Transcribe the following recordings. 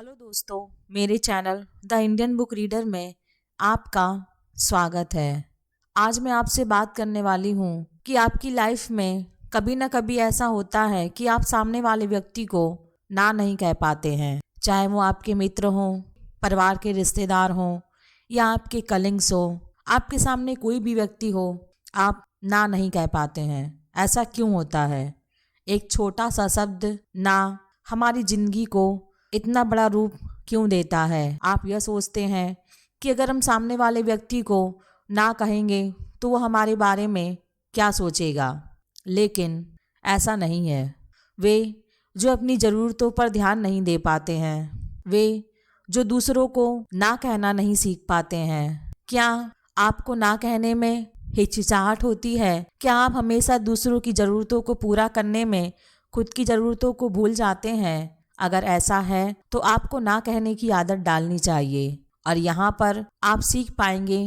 Hello दोस्तों, मेरे channel the Indian book reader में आपका स्वागत है। आज मैं आपसे बात करने वाली हूँ कि आपकी लाइफ में कभी ना कभी ऐसा होता है कि आप सामने वाले व्यक्ति को ना नहीं कह पाते हैं, चाहे वो आपके मित्र हों, परिवार के रिश्तेदार हों या आपके कलीग्स हो। आपके सामने कोई भी व्यक्ति हो, आप ना नहीं कह पाते हैं। ऐसा क्यों होता है? एक छोटा सा शब्द ना हमारी जिंदगी को इतना बड़ा रूप क्यों देता है? आप यह सोचते हैं कि अगर हम सामने वाले व्यक्ति को ना कहेंगे तो वो हमारे बारे में क्या सोचेगा, लेकिन ऐसा नहीं है। वे जो अपनी ज़रूरतों पर ध्यान नहीं दे पाते हैं, वे जो दूसरों को ना कहना नहीं सीख पाते हैं। क्या आपको ना कहने में हिचकिचाहट होती है? क्या आप हमेशा दूसरों की ज़रूरतों को पूरा करने में खुद की ज़रूरतों को भूल जाते हैं? अगर ऐसा है तो आपको ना कहने की आदत डालनी चाहिए, और यहाँ पर आप सीख पाएंगे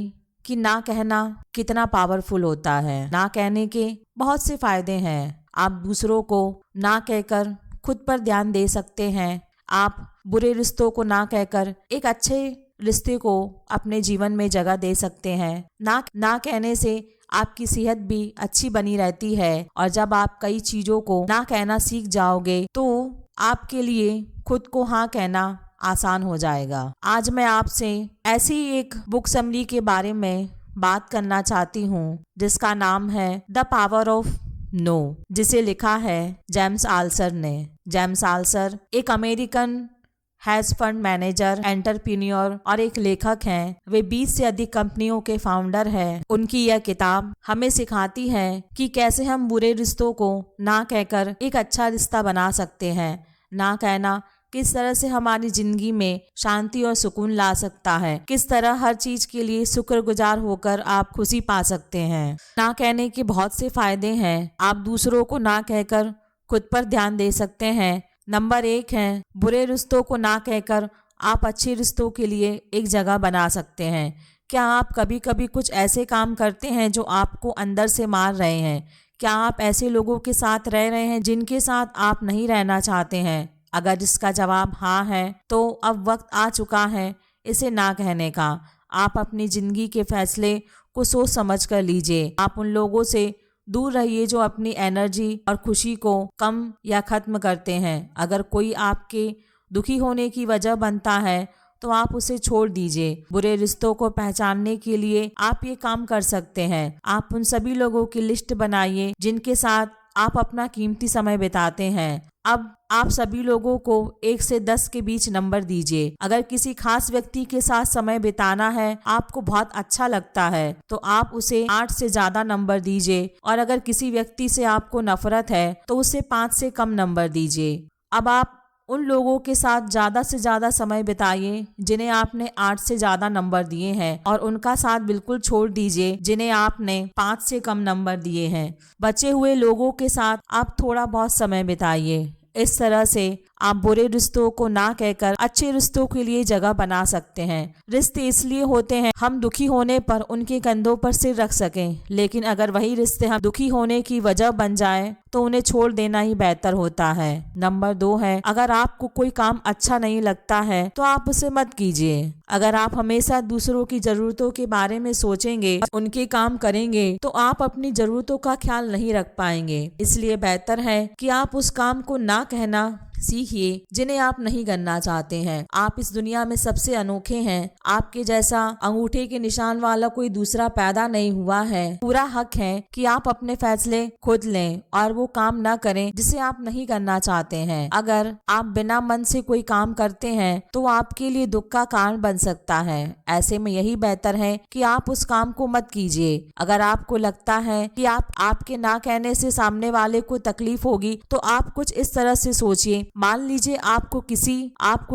कि ना कहना कितना पावरफुल होता है। ना कहने के बहुत से फायदे हैं। आप दूसरों को ना कहकर खुद पर ध्यान दे सकते हैं। आप बुरे रिश्तों को ना कहकर एक अच्छे रिश्ते को अपने जीवन में जगह दे सकते हैं। ना कहने से आपकी सेहत भी अच्छी बनी रहती है, और जब आप कई चीज़ों को ना कहना सीख जाओगे तो आपके लिए खुद को हाँ कहना आसान हो जाएगा। आज मैं आपसे ऐसी एक बुक समरी के बारे में बात करना चाहती हूँ जिसका नाम है द पावर ऑफ नो, जिसे लिखा है जेम्स आल्सर ने। जेम्स आल्सर एक American has fund manager, entrepreneur और एक लेखक हैं। वे 20 से अधिक कंपनियों के फाउंडर हैं। उनकी यह किताब हमें सिखाती है कि कैसे हम बुरे रिश्तों को ना कहकर एक अच्छा रिश्ता बना सकते हैं। ना कहना किस तरह से हमारी जिंदगी में शांति और सुकून ला सकता है, किस तरह हर चीज के लिए शुक्रगुजार होकर आप खुशी पा सकते हैं। ना कहने के बहुत से फायदे हैं। आप दूसरों को ना कहकर खुद पर ध्यान दे सकते हैं। नंबर 1 है, बुरे रिश्तों को ना कहकर आप अच्छे रिश्तों के लिए एक जगह बना सकते हैं। क्या आप कभी कभी कुछ ऐसे काम करते हैं जो आपको अंदर से मार रहे हैं? क्या आप ऐसे लोगों के साथ रह रहे हैं जिनके साथ आप नहीं रहना चाहते हैं? अगर इसका जवाब हाँ है तो अब वक्त आ चुका है इसे ना कहने का। आप अपनी जिंदगी के फैसले को सोच समझ कर लीजिए। आप उन लोगों से दूर रहिए जो अपनी एनर्जी और खुशी को कम या खत्म करते हैं। अगर कोई आपके दुखी होने की वजह बनता है तो आप उसे छोड़ दीजिए। बुरे रिश्तों को पहचानने के लिए आप ये काम कर सकते हैं। आप उन सभी लोगों की लिस्ट बनाइए जिनके साथ आप अपना कीमती समय बिताते हैं। अब आप सभी लोगों को 1 से 10 के बीच नंबर दीजिए। अगर किसी खास व्यक्ति के साथ समय बिताना है, आपको बहुत अच्छा लगता है, तो आप उसे 8 से ज्यादा नंबर दीजिए, और अगर किसी व्यक्ति से आपको नफरत है तो उसे 5 से कम नंबर दीजिए। अब आप उन लोगों के साथ ज्यादा से ज्यादा समय बिताइए जिन्हें आपने 8 से ज्यादा नंबर दिए हैं, और उनका साथ बिल्कुल छोड़ दीजिए जिन्हें आपने 5 से कम नंबर दिए हैं। बचे हुए लोगों के साथ आप थोड़ा बहुत समय बिताइए। इस तरह से आप बुरे रिश्तों को ना कहकर अच्छे रिश्तों के लिए जगह बना सकते हैं। रिश्ते इसलिए होते हैं हम दुखी होने पर उनके कंधों पर सिर रख सकें, लेकिन अगर वही रिश्ते हम दुखी होने की वजह बन जाए तो उन्हें छोड़ देना ही बेहतर होता है। नंबर 2 है, अगर आपको कोई काम अच्छा नहीं लगता है तो आप उसे मत कीजिए। अगर आप हमेशा दूसरों की जरूरतों के बारे में सोचेंगे, उनके काम करेंगे, तो आप अपनी जरूरतों का ख्याल नहीं रख पाएंगे। इसलिए बेहतर है कि आप उस काम को ना कहना सीखिए जिन्हें आप नहीं करना चाहते हैं। आप इस दुनिया में सबसे अनोखे हैं। आपके जैसा अंगूठे के निशान वाला कोई दूसरा पैदा नहीं हुआ है। पूरा हक है कि आप अपने फैसले खुद लें और वो काम ना करें जिसे आप नहीं करना चाहते हैं। अगर आप बिना मन से कोई काम करते हैं तो आपके लिए दुख का कारण बन सकता है। ऐसे में यही बेहतर है कि आप उस काम को मत कीजिए। अगर आपको लगता है कि आपके ना कहने से सामने वाले को तकलीफ होगी तो आप कुछ इस तरह से सोचिए। मान लीजिए आपको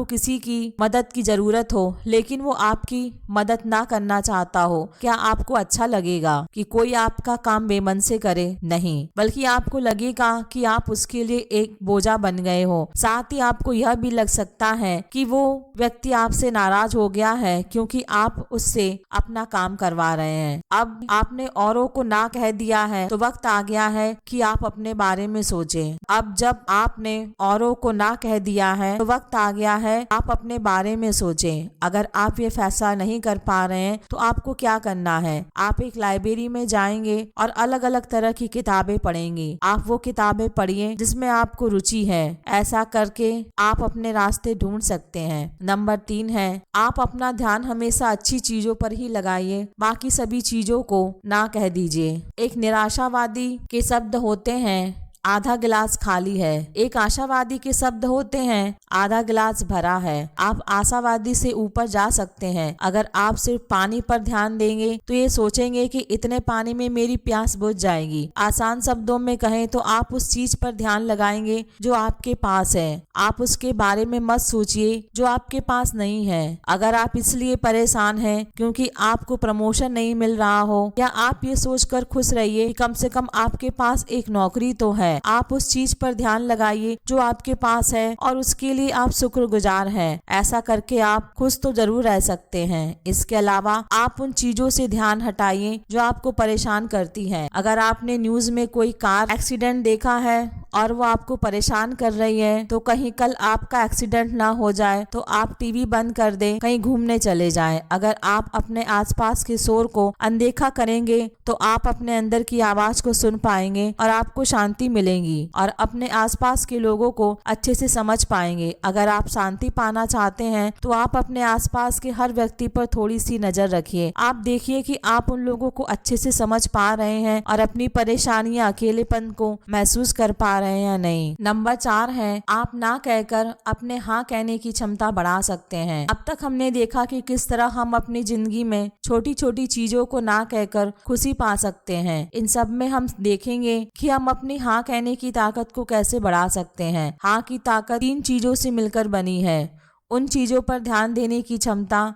किसी की मदद की जरूरत हो, लेकिन वो आपकी मदद ना करना चाहता हो। क्या आपको अच्छा लगेगा कि कोई आपका काम बेमन से करे? नहीं, बल्कि आपको लगेगा कि आप उसके लिए एक बोझा बन गए हो। साथ ही आपको यह भी लग सकता है कि वो व्यक्ति आपसे नाराज हो गया है क्योंकि आप उससे अपना काम करवा रहे हैं। अब आपने औरों को ना कह दिया है तो वक्त आ गया है कि आप अपने बारे में सोचें। अब जब आपने औरों को ना कह दिया है तो वक्त आ गया है आप अपने बारे में सोचें। अगर आप ये फैसला नहीं कर पा रहे हैं तो आपको क्या करना है, आप एक लाइब्रेरी में जाएंगे और अलग अलग तरह की किताबें पढ़ेंगे। आप वो किताबें पढ़िए जिसमें आपको रुचि है। ऐसा करके आप अपने रास्ते ढूंढ सकते हैं। नंबर 3 है, आप अपना ध्यान हमेशा अच्छी चीजों पर ही लगाइए, बाकी सभी चीजों को ना कह दीजिए। एक निराशावादी के शब्द होते हैं आधा गिलास खाली है, एक आशावादी के शब्द होते हैं आधा गिलास भरा है। आप आशावादी से ऊपर जा सकते हैं। अगर आप सिर्फ पानी पर ध्यान देंगे तो ये सोचेंगे कि इतने पानी में मेरी प्यास बुझ जाएगी। आसान शब्दों में कहें तो आप उस चीज पर ध्यान लगाएंगे जो आपके पास है। आप उसके बारे में मत सोचिए जो आपके पास नहीं है। अगर आप इसलिए परेशान हैं क्योंकि आपको प्रमोशन नहीं मिल रहा हो, या आप ये सोचकर खुश रहिए कि कम से कम आपके पास एक नौकरी तो है, आप उस चीज पर ध्यान लगाइए जो आपके पास है और उसके लिए आप शुक्रगुजार हैं। ऐसा करके आप खुश तो जरूर रह सकते हैं। इसके अलावा आप उन चीजों से ध्यान हटाइए जो आपको परेशान करती हैं। अगर आपने न्यूज में कोई कार एक्सीडेंट देखा है और वो आपको परेशान कर रही है तो कहीं कल आपका एक्सीडेंट ना हो जाए तो आप टीवी बंद कर दें, कहीं घूमने चले जाएं। अगर आप अपने आसपास के शोर को अनदेखा करेंगे तो आप अपने अंदर की आवाज को सुन पाएंगे और आपको शांति मिलेगी और अपने आसपास के लोगों को अच्छे से समझ पाएंगे। अगर आप शांति पाना चाहते हैं तो आप अपने आसपास के हर व्यक्ति पर थोड़ी सी नजर रखिए। आप देखिए कि आप उन लोगों को अच्छे से समझ पा रहे हैं और अपनी परेशानियां, अकेलेपन को महसूस कर पा रहे हैं या नहीं। नंबर 4 है, आप ना कहकर अपने हाँ कहने की क्षमता बढ़ा सकते हैं। अब तक हमने देखा कि किस तरह हम अपनी जिंदगी में छोटी छोटी चीजों को ना कहकर खुशी पा सकते हैं। इन सब में हम देखेंगे कि हम अपनी हाँ कहने की ताकत को कैसे बढ़ा सकते हैं। हाँ की ताकत 3 चीजों से मिलकर बनी है। उन चीजों पर ध्यान देने की क्षमता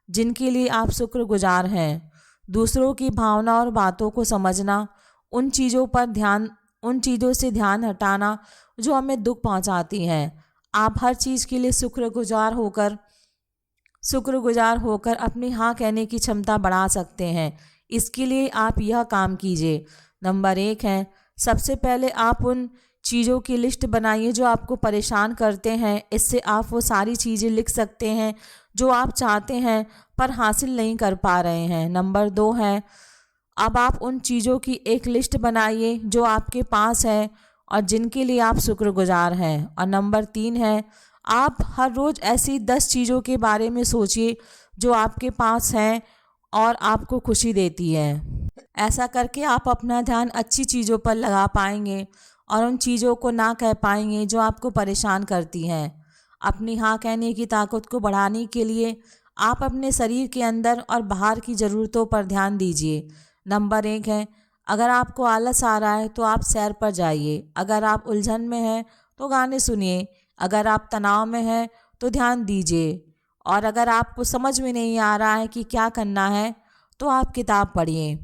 जिनके लिए आप शुक्रगुजार हैं, दूसरों की भावना और बातों को समझना, उन चीजों से ध्यान हटाना जो हमें दुख पहुंचाती हैं। आप हर चीज के लिए शुक्रगुजार होकर अपनी हाँ कहने की क्षमता बढ़ा सकते हैं। इसके लिए आप यह काम कीजिए। नंबर 1 है, सबसे पहले आप उन चीज़ों की लिस्ट बनाइए जो आपको परेशान करते हैं। इससे आप वो सारी चीज़ें लिख सकते हैं जो आप चाहते हैं पर हासिल नहीं कर पा रहे हैं। नंबर 2 है, अब आप उन चीज़ों की एक लिस्ट बनाइए जो आपके पास है और जिनके लिए आप शुक्रगुजार हैं। और नंबर 3 है, आप हर रोज़ ऐसी 10 चीज़ों के बारे में सोचिए जो आपके पास हैं और आपको खुशी देती है। ऐसा करके आप अपना ध्यान अच्छी चीज़ों पर लगा पाएंगे और उन चीज़ों को ना कह पाएंगे जो आपको परेशान करती हैं। अपनी हाँ कहने की ताकत को बढ़ाने के लिए आप अपने शरीर के अंदर और बाहर की ज़रूरतों पर ध्यान दीजिए। नंबर 1 है, अगर आपको आलस आ रहा है तो आप सैर पर जाइए। अगर आप उलझन में हैं तो गाने सुनिए। अगर आप तनाव में हैं तो ध्यान दीजिए। और अगर आपको समझ में नहीं आ रहा है कि क्या करना है तो आप किताब पढ़िए।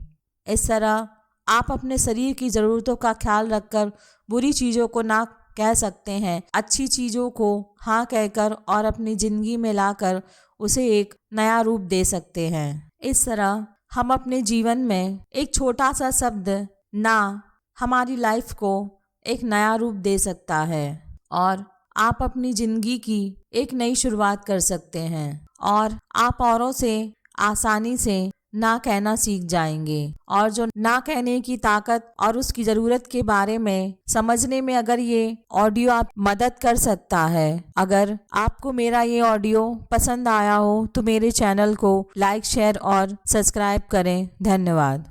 इस तरह आप अपने शरीर की ज़रूरतों का ख्याल रखकर बुरी चीज़ों को ना कह सकते हैं, अच्छी चीज़ों को हाँ कहकर और अपनी ज़िंदगी में लाकर उसे एक नया रूप दे सकते हैं। इस तरह हम अपने जीवन में एक छोटा सा शब्द ना हमारी लाइफ को एक नया रूप दे सकता है और आप अपनी ज़िंदगी की एक नई शुरुआत कर सकते हैं और आप औरों से आसानी से ना कहना सीख जाएंगे। और जो ना कहने की ताकत और उसकी ज़रूरत के बारे में समझने में अगर ये ऑडियो आप मदद कर सकता है, अगर आपको मेरा ये ऑडियो पसंद आया हो तो मेरे चैनल को लाइक, शेयर और सब्सक्राइब करें। धन्यवाद।